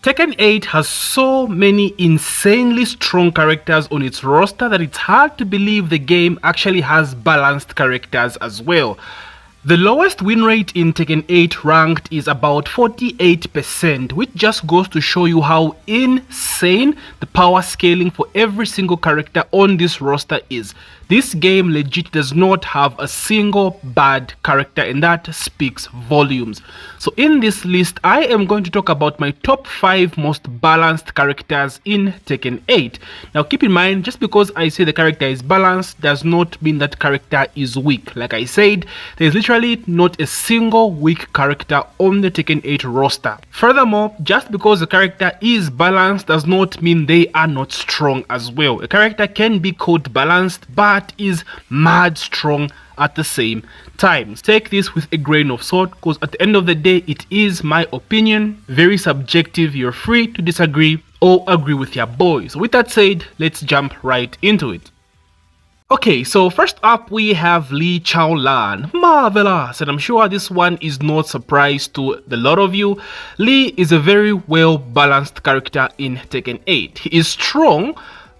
Tekken 8 has so many insanely strong characters on its roster that it's hard to believe the game actually has balanced characters as well. The lowest win rate in Tekken 8 ranked is about 48%, which just goes to show you how insane the power scaling for every single character on this roster is. This game legit does not have a single bad character, and that speaks volumes. So in this list, I am going to talk about my top 5 most balanced characters in Tekken 8. Now keep in mind, just because I say the character is balanced does not mean that character is weak. Like I said, there is literally not a single weak character on the Tekken 8 roster. Furthermore, just because the character is balanced does not mean they are not strong as well. A character can be called balanced but is mad strong at the same time. Take this with a grain of salt, because at the end of the day it is my opinion, very subjective. You're free to disagree or agree with your boy. So with that said, let's jump right into it. Okay, so first up we have Lee Chaolan. Marvelous! And I'm sure this one is not surprise to a lot of you. Lee is a very well balanced character in Tekken 8. He is strong,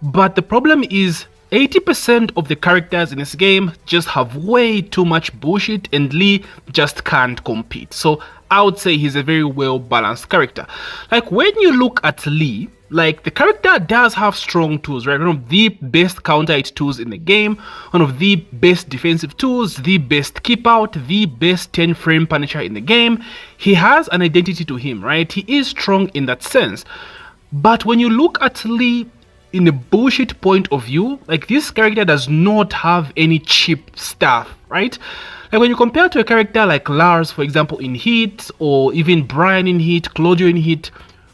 but the problem is 80% of the characters in this game just have way too much bullshit, and Lee just can't compete. So I would say he's a very well balanced character. Like when you look at Lee, like the character does have strong tools, right? One of the best counter hit tools in the game, one of the best defensive tools, the best keep out, the best 10 frame punisher in the game. He has an identity to him, right? He is strong in that sense. But when you look at Lee in a bullshit point of view, like this character does not have any cheap stuff, right? Like when you compare to a character like Lars, for example, in Heat, or even Brian in Heat, Claudio in Heat,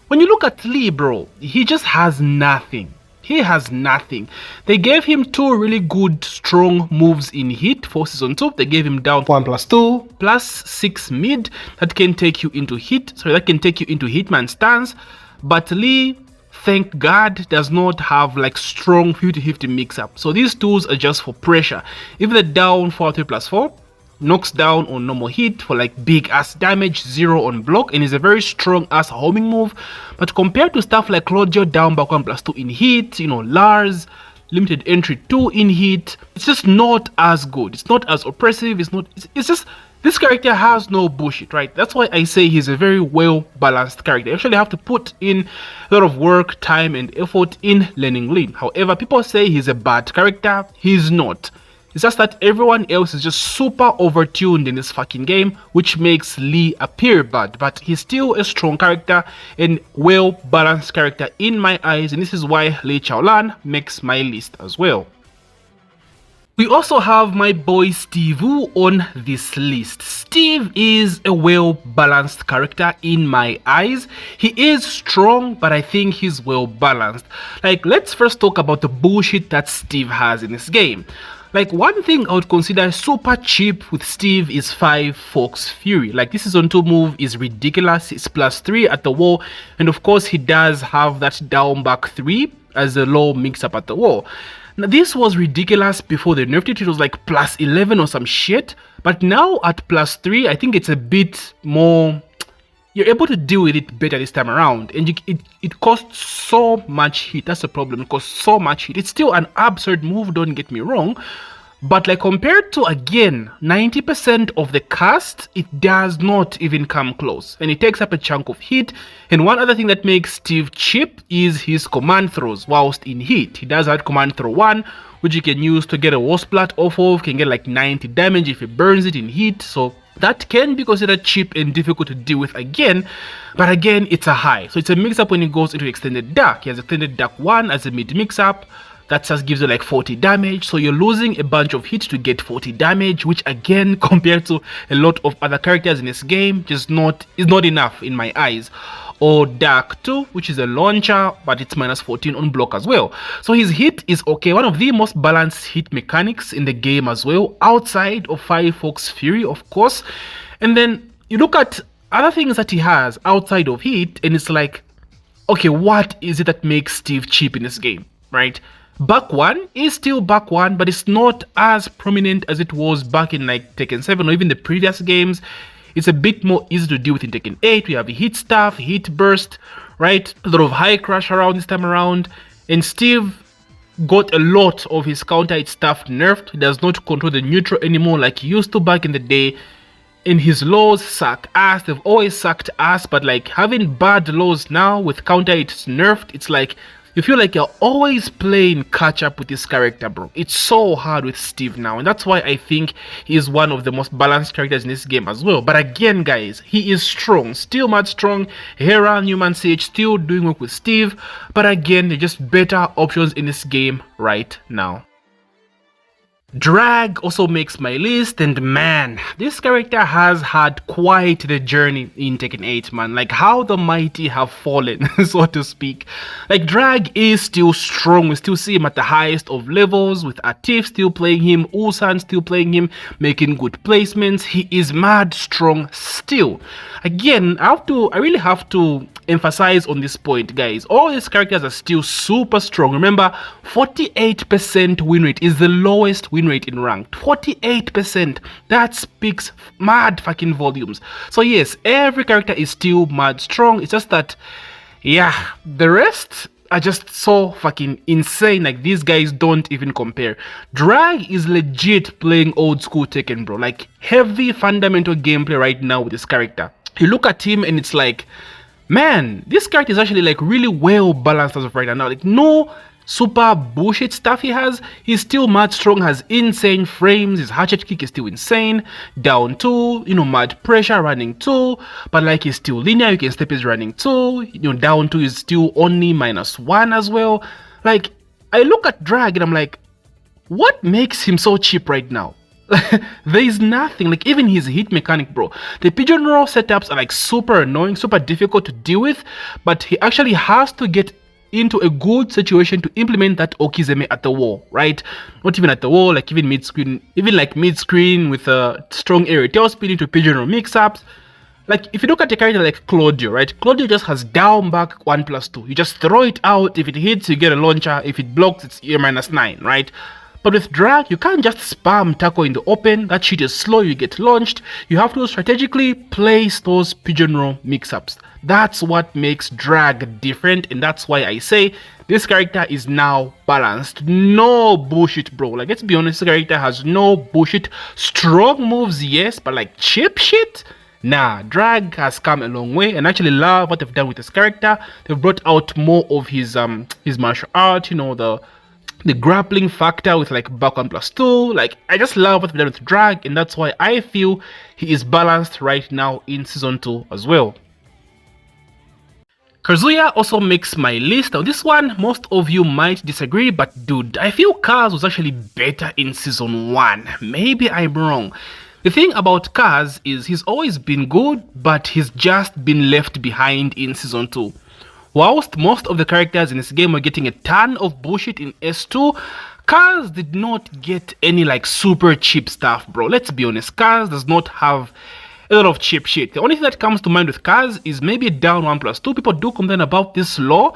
when you look at Lee, bro, he just has nothing. He has nothing. They gave him 2 really good strong moves in Heat for Season 2. They gave him down 1+2 +6 mid that can take you into Heat, so that can take you into Hitman stance. But Lee, thank God, does not have like strong 50-50 mix-up. So these tools are just for pressure. If the down 4-3+4 knocks down on normal hit for like big ass damage, 0 on block, and is a very strong ass homing move. But compared to stuff like Claudio down back 1+2 in Heat, you know, Lars, limited entry 2 in Heat, it's just not as good. It's not as oppressive. It's just, this character has no bullshit, right? That's why I say he's a very well balanced character. You actually have to put in a lot of work, time, and effort in learning Lee. However, people say he's a bad character. He's not. It's just that everyone else is just super overtuned in this fucking game, which makes Lee appear bad. But he's still a strong character and well balanced character in my eyes, and this is why Lee Chaolan makes my list as well. We also have my boy Steve Wu on this list. Steve is a well balanced character in my eyes. He is strong, but I think he's well balanced. Like, let's first talk about the bullshit that Steve has in this game. Like, one thing I would consider super cheap with Steve is 5 Fox Fury. Like, this Season 2 move is ridiculous. It's +3 at the wall, and of course he does have that down back 3 as a low mix up at the wall. Now, this was ridiculous before they nerfed it. It was like +11 or some shit, but now at +3 I think it's a bit more, you're able to deal with it better this time around. And it costs so much hit. That's the problem. It costs so much hit. It's still an absurd move, don't get me wrong, but like compared to, again, 90% of the cast, it does not even come close, and it takes up a chunk of hit. And one other thing that makes Steve cheap is his command throws whilst in Heat. He does have command throw 1, which you can use to get a wall splat off of, can get like 90 damage if he burns it in Heat. So that can be considered cheap and difficult to deal with again, but again, it's a high. So it's a mix-up when it goes into Extended Dark. He has Extended Dark 1 as a mid mix-up. That just gives you like 40 damage, so you're losing a bunch of hits to get 40 damage, which again, compared to a lot of other characters in this game, is not enough in my eyes. Or Dark 2, which is a launcher, but it's -14 on block as well. So his hit is okay, one of the most balanced hit mechanics in the game as well, outside of 5 Fox Fury, of course. And then you look at other things that he has outside of hit, and it's like, okay, what is it that makes Steve cheap in this game, right? Back 1 is still back 1, but it's not as prominent as it was back in like Tekken 7 or even the previous games. It's a bit more easy to deal with in Tekken 8. We have hit stuff, hit burst, right? A lot of high crash around this time around, and Steve got a lot of his counter hit stuff nerfed. He does not control the neutral anymore like he used to back in the day. And his lows suck ass. They've always sucked ass, but like having bad lows now with counter hits nerfed, it's like you feel like you're always playing catch up with this character, bro. It's so hard with Steve now, and that's why I think he's one of the most balanced characters in this game as well. But again, guys, he is strong, still mad strong. Hera, Newman Sage still doing work with Steve, but again, they're just better options in this game right now. Drag also makes my list, and man, this character has had quite the journey in Tekken 8, man. Like how the mighty have fallen, so to speak. Like Drag is still strong, we still see him at the highest of levels, with Atif still playing him, Ulsan still playing him, making good placements. He is mad strong still. Again, I really have to emphasize on this point, guys. All these characters are still super strong. Remember, 48% win rate is the lowest win rate in ranked. 48%. That speaks mad fucking volumes. So yes, every character is still mad strong. It's just that, yeah, the rest are just so fucking insane. Like these guys don't even compare. Drag is legit playing old school Tekken, bro. Like heavy fundamental gameplay right now with this character. You look at him and it's like, man, this character is actually like really well balanced as of right now. Like no super bullshit stuff he has. He's still mad strong, has insane frames, his hatchet kick is still insane, down 2, you know, mad pressure running 2, but like he's still linear, you can step his running 2, you know, down 2 is still only -1 as well. Like I look at Drag and I'm like, what makes him so cheap right now? There is nothing. Like even his hit mechanic, bro, the pigeon roll setups are like super annoying, super difficult to deal with, but he actually has to get into a good situation to implement that Okizeme at the wall, right? Not even at the wall, like even mid-screen, even like mid-screen with a strong aerial tail speed into pigeon roll mix-ups. Like if you look at a character like Claudio, right? Claudio just has down back 1+2. You just throw it out. If it hits, you get a launcher. If it blocks, it's -9, right? But with Drag, you can't just spam tackle in the open. That shit is slow, you get launched. You have to strategically place those pigeon roll mix-ups. That's what makes Drag different, and that's why I say this character is now balanced. No bullshit, bro. Like, let's be honest, this character has no bullshit. Strong moves, yes, but like cheap shit? Nah, Drag has come a long way, and I actually love what they've done with this character. They've brought out more of his martial art, you know, the grappling factor with like back 1+2. Like I just love what they've done with Drag, and that's why I feel he is balanced right now in season 2 as well. Kazuya also makes my list. Now this one, most of you might disagree, but dude, I feel Kaz was actually better in season 1. Maybe I'm wrong. The thing about Kaz is he's always been good, but he's just been left behind in season 2. Whilst most of the characters in this game were getting a ton of bullshit in S2, Kaz did not get any like super cheap stuff, bro. Let's be honest, Kaz does not have a lot of cheap shit. The only thing that comes to mind with Kaz is maybe down 1+2. People do complain about this law,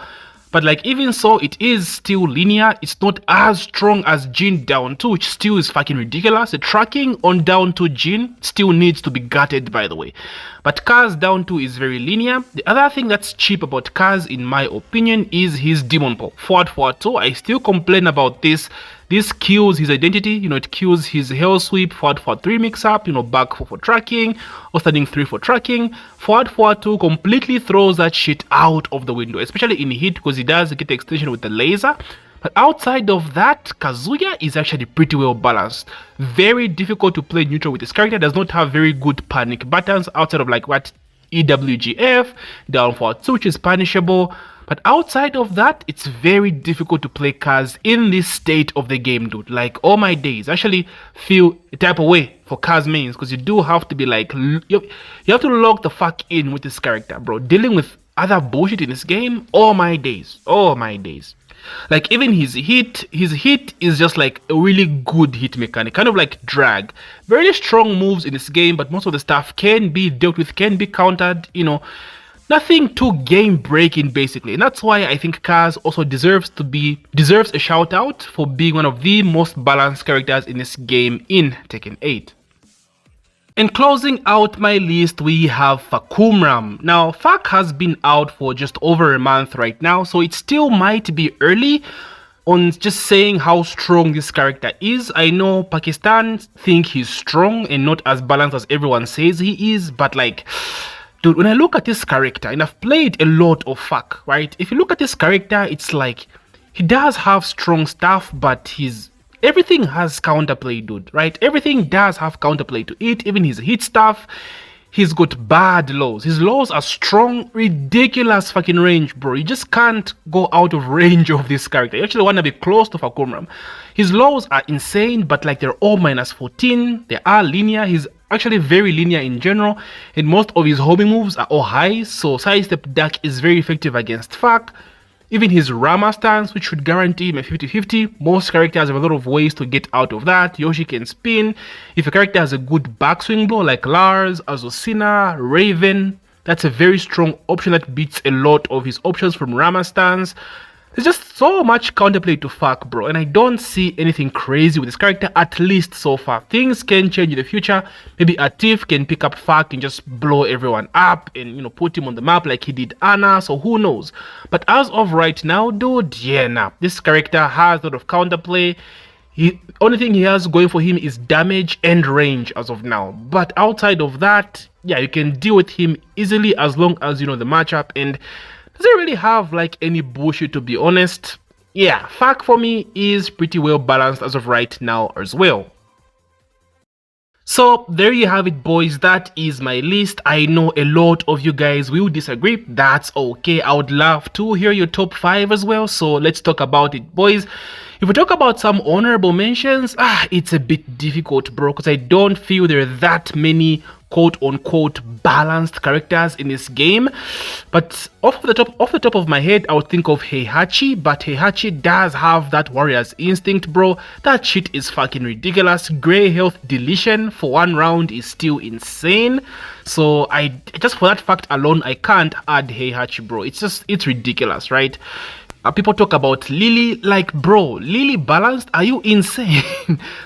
but like even so, it is still linear. It's not as strong as Jin down 2, which still is fucking ridiculous. The tracking on down 2 Jin still needs to be gutted, by the way. But Kaz down 2 is very linear. The other thing that's cheap about Kaz, in my opinion, is his demon pole. Forward 2. I still complain about this. This kills his identity, you know, it kills his hell sweep, forward 3 mix up, you know, back 4 for tracking, or standing 3 for tracking. Forward 2 completely throws that shit out of the window, especially in hit because he does get the extension with the laser. But outside of that, Kazuya is actually pretty well balanced. Very difficult to play neutral with this character, does not have very good panic buttons outside of like what EWGF, down forward 2, which is punishable. But outside of that, it's very difficult to play Kaz in this state of the game, dude. Like, all my days, I actually feel a type of way for Kaz mains, because you do have to be like, you have to log the fuck in with this character, bro. Dealing with other bullshit in this game, all my days. Like, even his hit is just like a really good hit mechanic, kind of like Drag. Very strong moves in this game, but most of the stuff can be dealt with, can be countered, you know. Nothing too game breaking basically, and that's why I think Kaz also deserves a shout out for being one of the most balanced characters in this game in Tekken 8. And closing out my list, we have Fakum. Now, Fak has been out for just over a month right now, so it still might be early on just saying how strong this character is. I know Pakistan think he's strong and not as balanced as everyone says he is, but like, dude, when I look at this character, and I've played a lot of Fak, right? If you look at this character, it's like, he does have strong stuff, but everything has counterplay, dude, right? Everything does have counterplay to it, even his hit stuff. He's got bad lows. His lows are strong, ridiculous fucking range, bro. You just can't go out of range of this character. You actually want to be close to Fakum. His lows are insane, but like they're all -14. They are linear. He's actually very linear in general, and most of his homing moves are all high, so sidestep duck is very effective against Fak. Even his Rama stance, which should guarantee him a 50-50, most characters have a lot of ways to get out of that. Yoshi can spin. If a character has a good backswing blow like Lars, Azocina, Raven, that's a very strong option that beats a lot of his options from Rama stance. There's just so much counterplay to Fak, bro, and I don't see anything crazy with this character, at least so far. Things can change in the future. Maybe Atif can pick up Fak and just blow everyone up and, you know, put him on the map like he did Anna, so who knows. But as of right now, dude, yeah, nah. This character has a lot of counterplay. Only thing he has going for him is damage and range as of now. But outside of that, yeah, you can deal with him easily as long as you know the matchup, and doesn't really have like any bullshit, to be honest. Yeah, Fak for me is pretty well balanced as of right now as well. So there you have it, boys. That is my list. I know a lot of you guys will disagree. That's okay. I would love to hear your top 5 as well. So let's talk about it, boys. If we talk about some honorable mentions, it's a bit difficult, bro, because I don't feel there are that many quote-unquote balanced characters in this game. But off the top of my head, I would think of Heihachi, but Heihachi does have that warrior's instinct, bro. That shit is fucking ridiculous. Grey health deletion for 1 round is still insane. So I just for that fact alone, I can't add Heihachi, bro. It's ridiculous, right? People talk about Lily, like, bro, Lily balanced? Are you insane?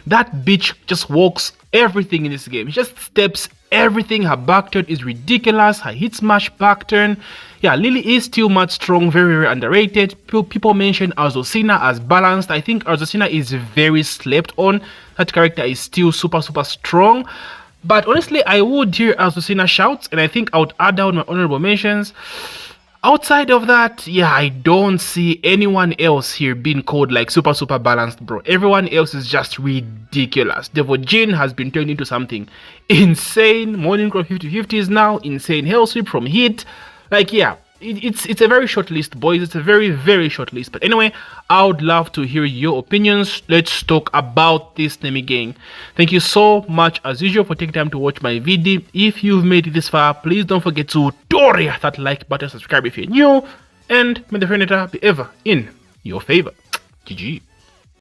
That bitch just walks everything in this game. She just steps everything. Her back turn is ridiculous. Her hit smash back turn. Yeah, Lily is still much strong, very, very underrated. People mention Azocina as balanced. I think Azocina is very slept on. That character is still super, super strong. But honestly, I would hear Azocina shouts, and I think I would add down my honorable mentions. Outside of that, yeah, I don't see anyone else here being called like super, super balanced, bro. Everyone else is just ridiculous. Devil Jin has been turned into something insane. Morning Crow 50-50 is now insane. Hell Sweep from Hit. Like, yeah, it's a very short list, boys. It's a very, very short list. But anyway, I would love to hear your opinions. Let's talk about this Nemi gang. Thank you so much as usual for taking time to watch my video. If you've made it this far, please don't forget to hit that like button, subscribe if you're new, and may the Freneta be ever in your favor. GG.